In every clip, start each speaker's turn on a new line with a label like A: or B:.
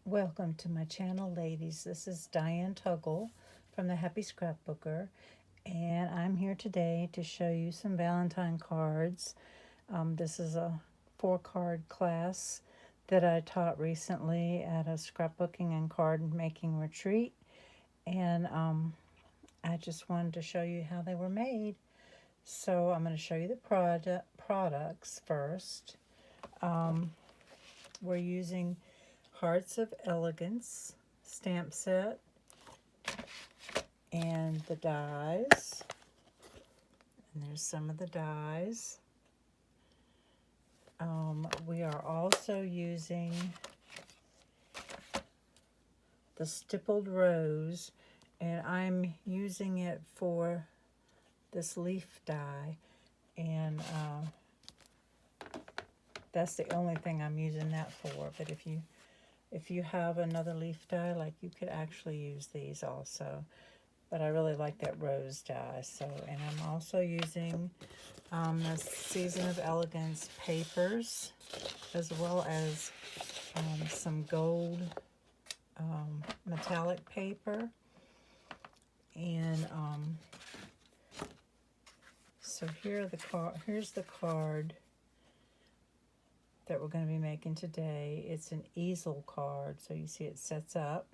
A: Welcome to my channel, ladies. This is Diane Tuggle from the Happy Scrapbooker, and I'm here today to show you some Valentine cards. This is a 4-card class that I taught recently at a scrapbooking and card making retreat, and I just wanted to show you how they were made. So I'm going to show you the products first. We're using Hearts of Elegance stamp set and the dies. And there's some of the dies. We are also using the stippled rose, and I'm using it for this leaf die, and that's the only thing I'm using that for. But if you have another leaf die, like, you could actually use these also. But I really like that rose die. And I'm also using the Season of Elegance papers, as well as some gold metallic paper. And so here's the card that we're going to be making today. It's an easel card, so you see it sets up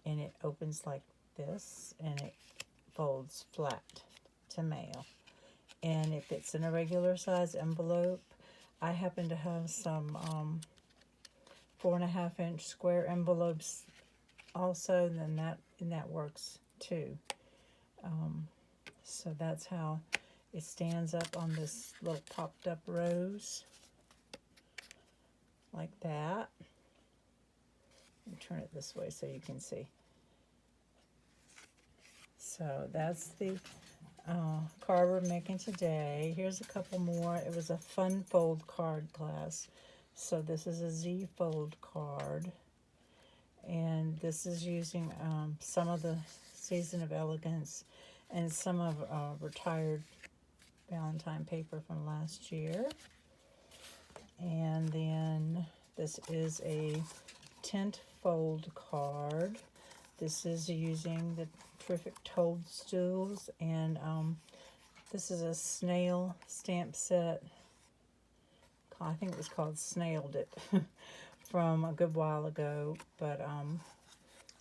A: and it opens like this, and it folds flat to mail, and it fits in a regular size envelope. I happen to have some 4.5-inch square envelopes also, and that works too. So that's how it stands up on this little popped up rose, like that. Let me turn it this way so you can see. So that's the card we're making today. Here's a couple more. It was a fun fold card class. So this is a Z fold card. And this is using some of the Season of Elegance and some of retired Valentine paper from last year. And then this is a tint fold card. This is using the terrific toadstools, and this is a snail stamp set. I think it was called Snailed It from a good while ago, but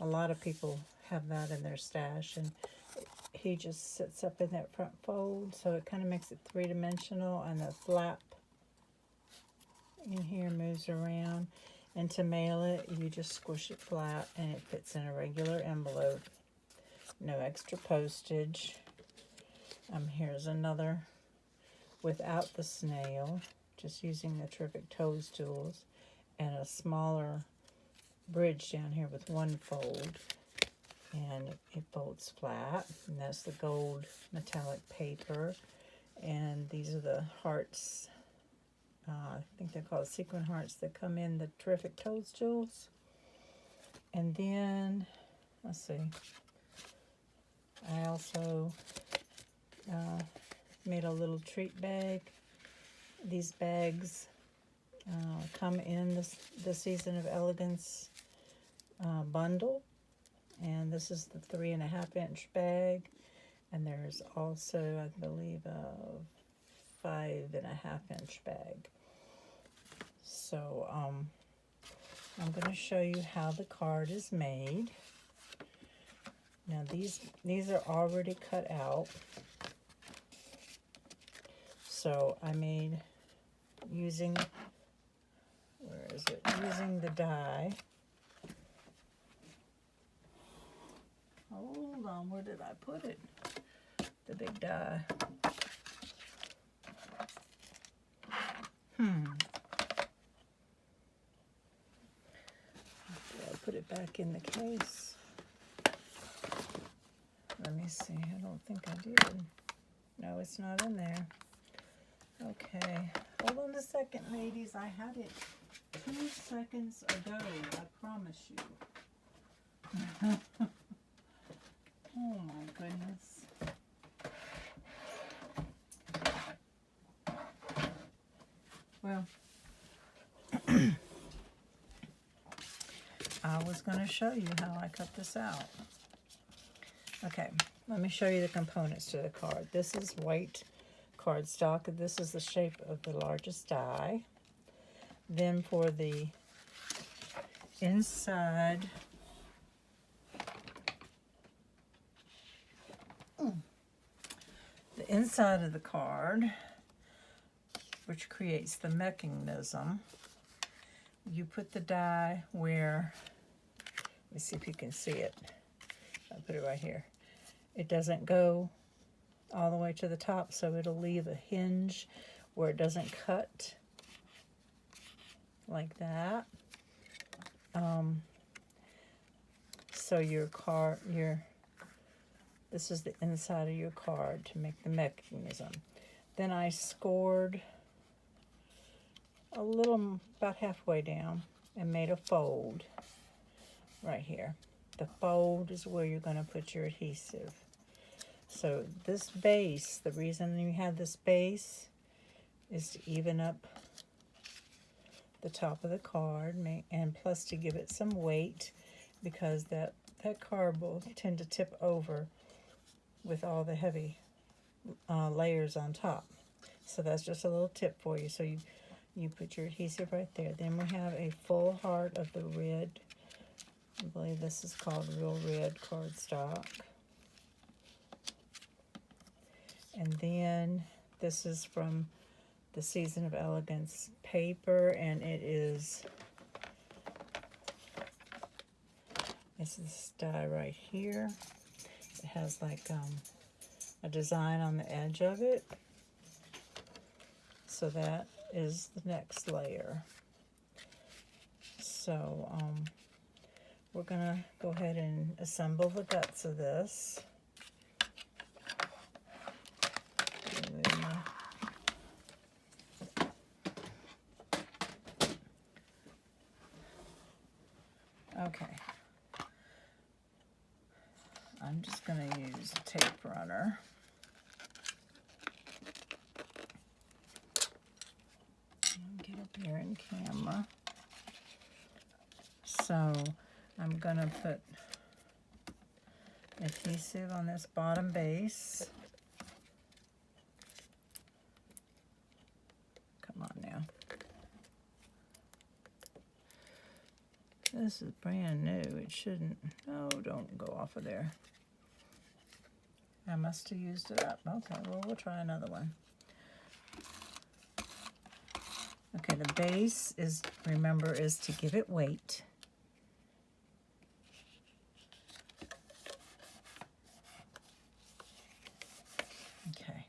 A: a lot of people have that in their stash, and he just sits up in that front fold, so it kind of makes it three-dimensional, and the flap in here moves around. And to mail it, you just squish it flat, and it fits in a regular envelope. No extra postage. Here's another without the snail, just using the terrific toadstools, and a smaller bridge down here with one fold, and it folds flat. And that's the gold metallic paper, and these are the hearts. I think they're called sequin hearts that come in the terrific toadstools. And then, let's see, I also made a little treat bag. These bags come in the Season of Elegance bundle, and this is the 3.5-inch bag, and there's also, I believe, a 5.5-inch bag. So I'm going to show you how the card is made. Now these are already cut out. So I made using, where is it? Using the die. Hold on, where did I put it? The big die. Put it back in the case. Let me see. I don't think I did. No, it's not in there. Okay. Hold on a second, ladies. I had it 2 seconds ago. I promise you. Oh my goodness. Well, I was going to show you how I cut this out. Okay, let me show you the components to the card. This is white cardstock. This is the shape of the largest die. Then for the inside, the inside of the card, which creates the mechanism, you put the die where, let me see if you can see it. I'll put it right here. It doesn't go all the way to the top, so it'll leave a hinge where it doesn't cut like that. So this is the inside of your card to make the mechanism. Then I scored a little, about halfway down, and made a fold right here. The fold is where you're going to put your adhesive. So this base, the reason you have this base is to even up the top of the card, and plus to give it some weight, because that card will tend to tip over with all the heavy layers on top. So that's just a little tip for you. So you put your adhesive right there. Then we have a full heart of the red. I believe this is called Real Red cardstock. And then this is from the Season of Elegance paper, and it's this die right here. It has like a design on the edge of it. So that is the next layer. So we're gonna go ahead and assemble the guts of this. Okay. I'm just going to use a tape runner. Get up here in camera. So I'm going to put adhesive on this bottom base. Come on now. This is brand new. It shouldn't. No, don't go off of there. I must have used it up. Okay, well, we'll try another one. Okay, the base is, remember, is to give it weight. Okay,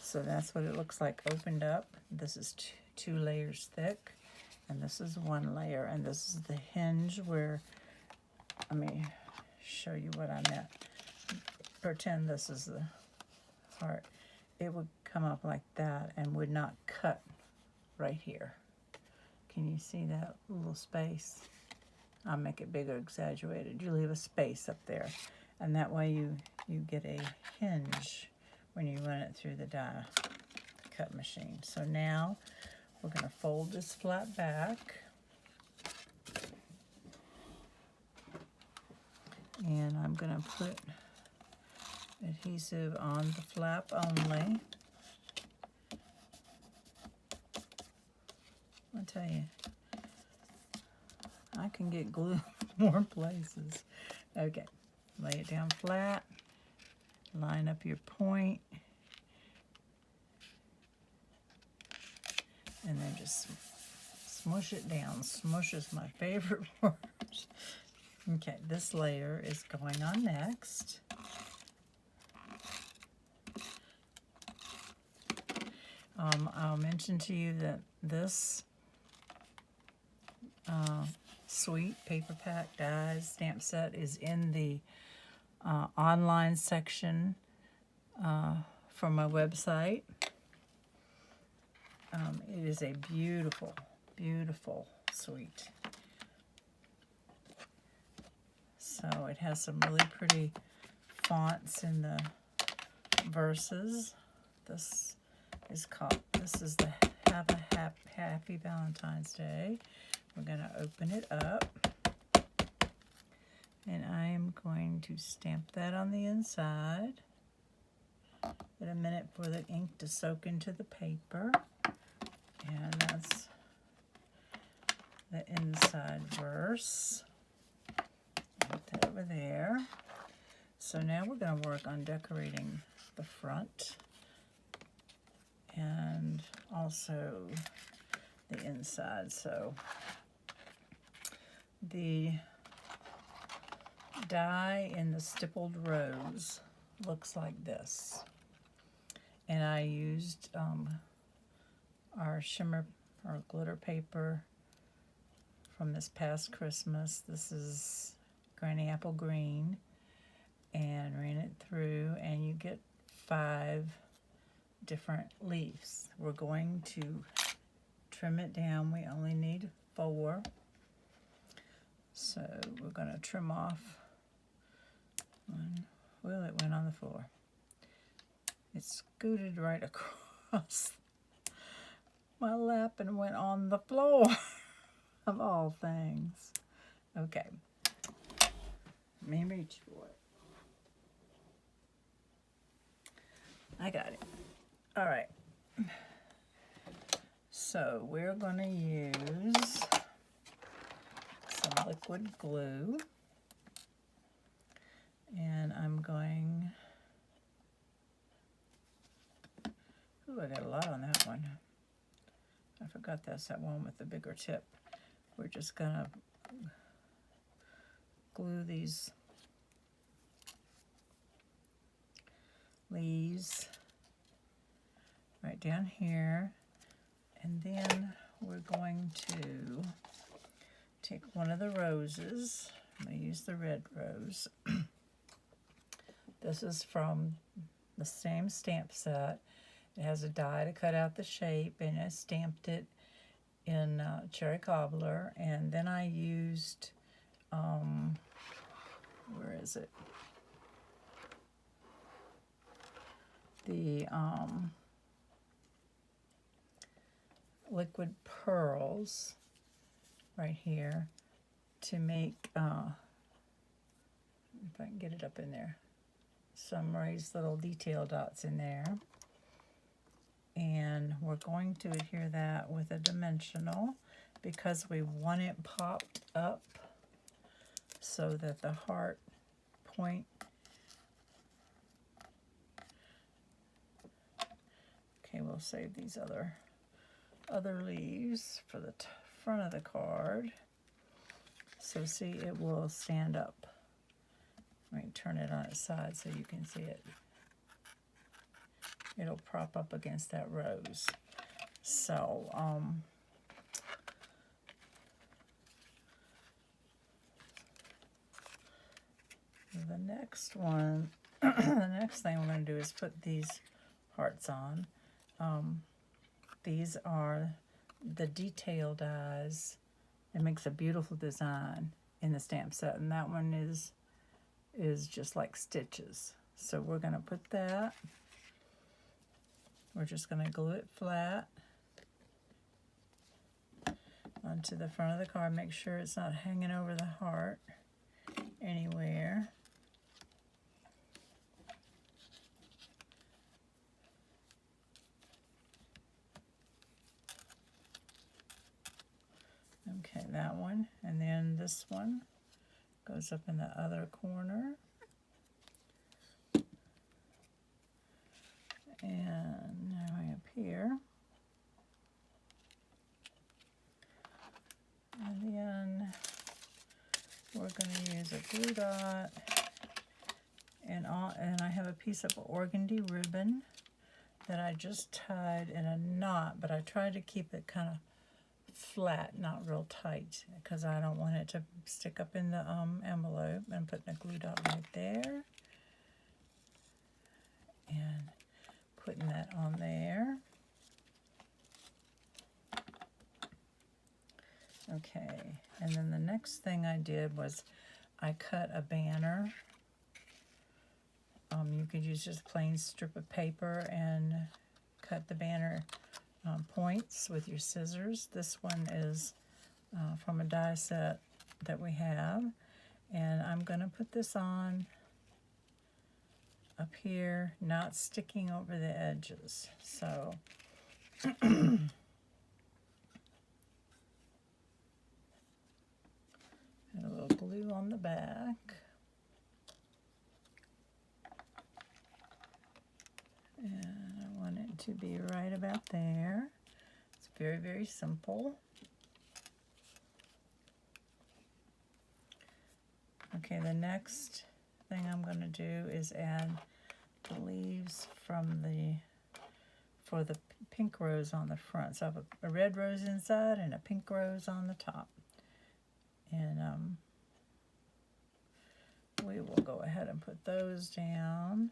A: so that's what it looks like opened up. This is two layers thick, and this is one layer, and this is the hinge where, let me show you what I meant. Pretend this is the heart. It would come up like that and would not cut right here. Can you see that little space? I'll make it bigger, exaggerated. You leave a space up there, and that way you get a hinge when you run it through the die cut machine. So now we're going to fold this flat back, and I'm going to put adhesive on the flap only. I'll tell you, I can get glue more places. Okay, lay it down flat, line up your point, and then just smush it down. Smush is my favorite word. Okay, this layer is going on next. I'll mention to you that this sweet paper pack dies stamp set is in the online section from my website. It is a beautiful, beautiful suite. So it has some really pretty fonts in the verses. This is the Have a Happy Valentine's Day. We're going to open it up. And I am going to stamp that on the inside. Get a minute for the ink to soak into the paper. And that's the inside verse. Put that over there. So now we're going to work on decorating the front and also the inside. So the die in the stippled rose looks like this. And I used our shimmer or glitter paper from this past Christmas. This is Granny Apple Green, and ran it through, and you get 5 different leaves. We're going to trim it down. We only need 4. So we're going to trim off one. Well, it went on the floor. It scooted right across my lap and went on the floor, of all things. Okay. Let me reach for it. I got it. All right. So we're going to use some liquid glue. And I'm going... Ooh, I got a lot on that one. I forgot that's that one with the bigger tip. We're just going to glue these leaves right down here, and then we're going to take one of the roses. I'm going to use the red rose. This is from the same stamp set. It has a die to cut out the shape, and I stamped it in cherry cobbler, and then I used where is it? The liquid pearls right here to make, if I can get it up in there, some raised little detail dots in there. And we're going to adhere that with a dimensional because we want it popped up so that the heart point. Okay, we'll save these other leaves for the front of the card. So see, it will stand up. Let me turn it on its side so you can see it. It'll prop up against that rose. So, the next one, the next thing we're going to do is put these hearts on. These are the detail dies. It makes a beautiful design in the stamp set, and that one is just like stitches. So we're going to put that. We're just going to glue it flat onto the front of the card. Make sure it's not hanging over the heart anywhere. Okay, that one. And then this one goes up in the other corner. And now up here. And then we're going to use a glue dot. And I have a piece of organdy ribbon that I just tied in a knot, but I tried to keep it kind of flat, not real tight, because I don't want it to stick up in the envelope. I'm putting a glue dot right there. And putting that on there. Okay, and then the next thing I did was I cut a banner. You could use just a plain strip of paper and cut the banner points with your scissors. This one is from a die set that we have. And I'm going to put this on up here, not sticking over the edges. So and a little glue on the back. And I want it to be right about there. It's very, very simple. Okay, the next thing I'm going to do is add the leaves from for the pink rose on the front. So I have a red rose inside and a pink rose on the top. And we will go ahead and put those down.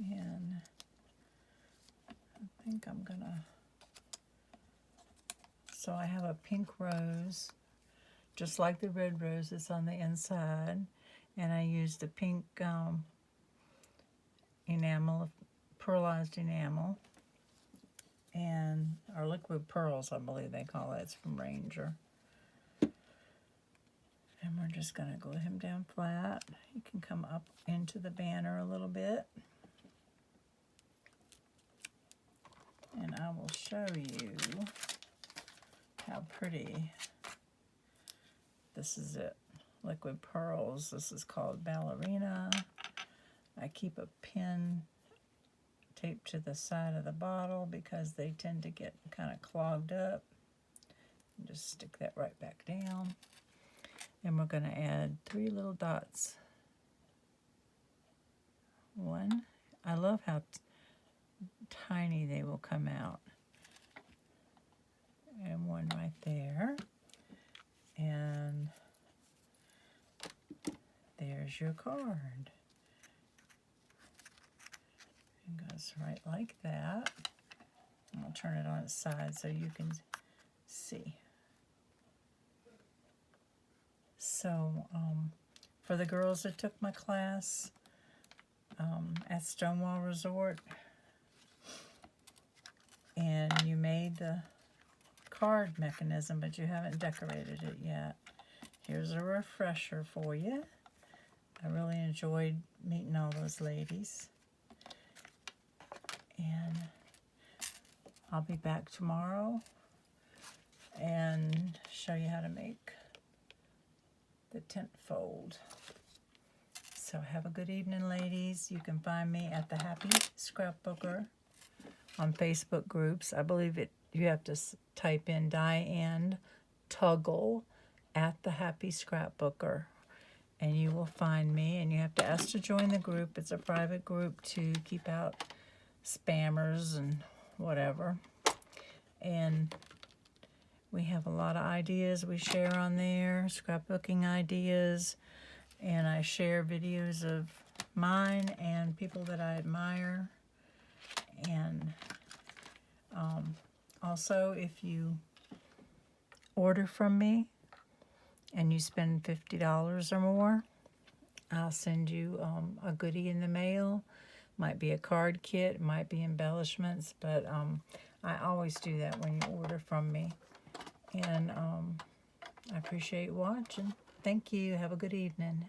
A: And I think I'm gonna, so I have a pink rose, just like the red rose that's on the inside, and I used the pink enamel, pearlized enamel, and or liquid pearls, I believe they call it. It's from Ranger. And we're just gonna glue him down flat. You can come up into the banner a little bit. And I will show you how pretty this is. It liquid pearls. This is called Ballerina. I keep a pin taped to the side of the bottle because they tend to get kind of clogged up. And just stick that right back down. And we're going to add 3 little dots. One. I love how tiny they will come out. And one right there. And there's your card. It goes right like that. And I'll turn it on its side so you can see. So for the girls that took my class at Stonewall Resort, and you made the card mechanism, but you haven't decorated it yet, here's a refresher for you. I really enjoyed meeting all those ladies. And I'll be back tomorrow and show you how to make the tent fold. So have a good evening, ladies. You can find me at the Happy Scrapbooker on Facebook groups. I believe you have to type in Diane Tuggle at the Happy Scrapbooker, and you will find me. And you have to ask to join the group. It's a private group to keep out spammers and whatever. And we have a lot of ideas we share on there, scrapbooking ideas, and I share videos of mine and people that I admire. And also, if you order from me and you spend $50 or more, I'll send you a goodie in the mail. Might be a card kit, might be embellishments, but I always do that when you order from me. And I appreciate watching. Thank you. Have a good evening.